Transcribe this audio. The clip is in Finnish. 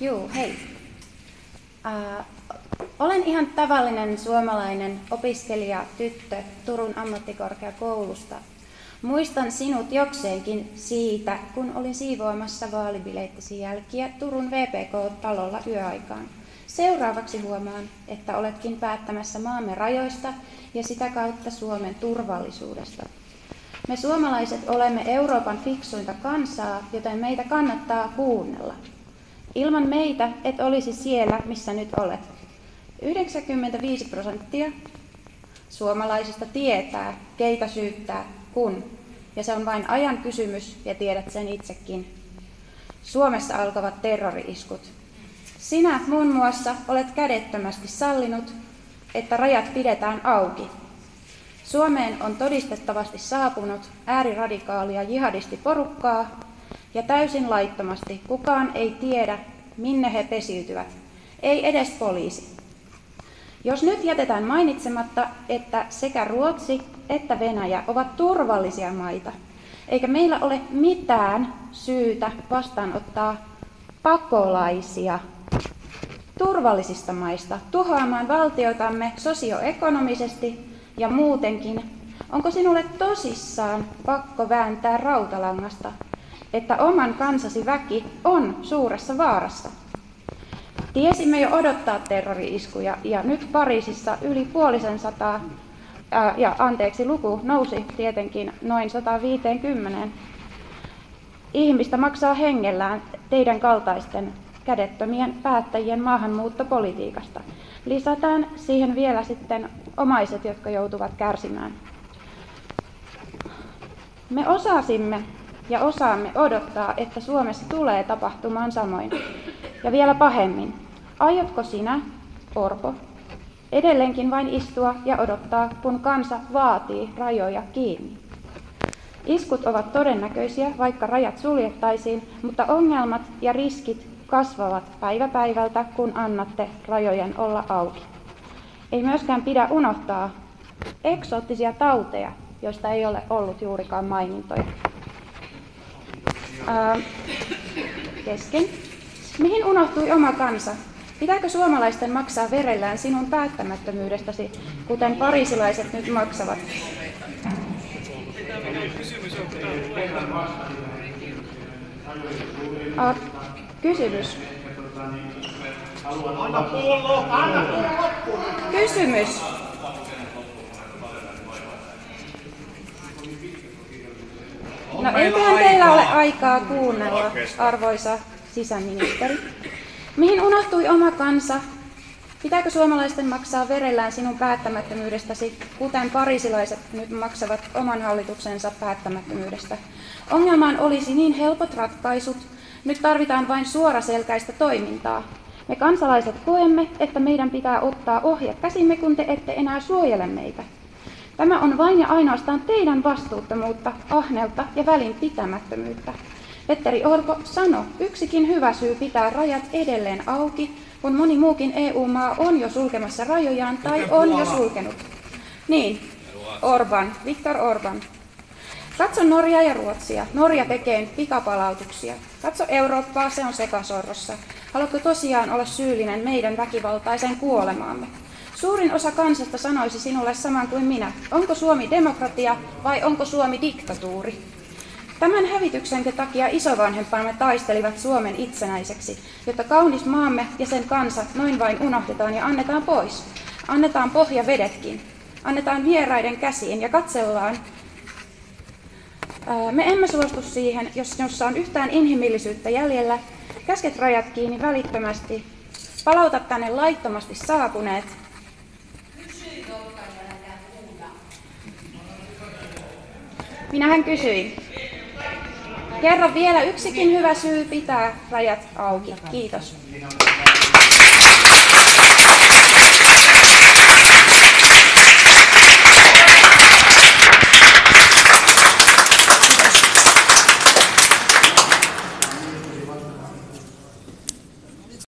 Juu, hei. Olen ihan tavallinen suomalainen opiskelija tyttö Turun ammattikorkeakoulusta. Muistan sinut jokseenkin siitä, kun olin siivoamassa vaalibileittesi jälkiä Turun VPK-talolla yöaikaan. Seuraavaksi huomaan, että oletkin päättämässä maamme rajoista ja sitä kautta Suomen turvallisuudesta. Me suomalaiset olemme Euroopan fiksuinta kansaa, joten meitä kannattaa kuunnella. Ilman meitä et olisi siellä, missä nyt olet. 95% suomalaisista tietää, keitä syyttää, kun. Ja se on vain ajan kysymys, ja tiedät sen itsekin. Suomessa alkavat terrori-iskut. Sinä muun muassa olet kädettömästi sallinut, että rajat pidetään auki. Suomeen on todistettavasti saapunut ääriradikaalia jihadistiporukkaa, ja täysin laittomasti kukaan ei tiedä, minne he pesiytyvät. Ei edes poliisi. Jos nyt jätetään mainitsematta, että sekä Ruotsi että Venäjä ovat turvallisia maita, eikä meillä ole mitään syytä vastaanottaa pakolaisia turvallisista maista tuhoamaan valtiotamme sosioekonomisesti ja muutenkin, onko sinulle tosissaan pakko vääntää rautalangasta, että oman kansasi väki on suuressa vaarassa? Tiesimme jo odottaa terrori-iskuja ja nyt Pariisissa yli 500, luku nousi tietenkin noin 150. Ihmistä maksaa hengellään teidän kaltaisten kädettömien päättäjien maahanmuuttopolitiikasta. Lisätään siihen vielä sitten omaiset, jotka joutuvat kärsimään. Me osasimme ja osaamme odottaa, että Suomessa tulee tapahtumaan samoin. Ja vielä pahemmin. Aiotko sinä, Orpo, edelleenkin vain istua ja odottaa, kun kansa vaatii rajoja kiinni? Iskut ovat todennäköisiä, vaikka rajat suljettaisiin, mutta ongelmat ja riskit kasvavat päivä päivältä, kun annatte rajojen olla auki. Ei myöskään pidä unohtaa eksoottisia tauteja, joista ei ole ollut juurikaan mainintoja. Kesken. Mihin unohtui oma kansa? Pitääkö suomalaisten maksaa verellään sinun päättämättömyydestäsi, kuten pariisilaiset nyt maksavat? Kysymys. Kysymys. No eiköhän teillä ole aikaa kuunnella, arvoisa sisäministeri. Mihin unohtui oma kansa? Pitääkö suomalaisten maksaa verellään sinun päättämättömyydestäsi, kuten pariisilaiset nyt maksavat oman hallituksensa päättämättömyydestä? Ongelmaan olisi niin helpot ratkaisut, nyt tarvitaan vain suoraselkäistä toimintaa. Me kansalaiset koemme, että meidän pitää ottaa ohjat käsimme, kun te ette enää suojele meitä. Tämä on vain ja ainoastaan teidän vastuuttomuutta, ahneutta ja välinpitämättömyyttä. Petteri Orpo, sano yksikin hyvä syy pitää rajat edelleen auki, kun moni muukin EU-maa on jo sulkemassa rajojaan tai on jo sulkenut. Niin, Viktor Orban. Katso Norjaa ja Ruotsia. Norja tekee pikapalautuksia. Katso Eurooppaa, se on sekasorrossa. Haluatko tosiaan olla syyllinen meidän väkivaltaiseen kuolemaamme? Suurin osa kansasta sanoisi sinulle saman kuin minä. Onko Suomi demokratia vai onko Suomi diktatuuri? Tämän hävityksenkin takia isovanhempamme taistelivat Suomen itsenäiseksi, jotta kaunis maamme ja sen kansa noin vain unohdetaan ja annetaan pois. Annetaan pohjavedetkin. Annetaan vieraiden käsiin ja katsellaan. Me emme suostu siihen, jossa on yhtään inhimillisyyttä jäljellä. Käsket rajat kiinni välittömästi. Palauta tänne laittomasti saapuneet. Minähän kysyin. Kerro vielä yksikin hyvä syy pitää rajat auki. Kiitos.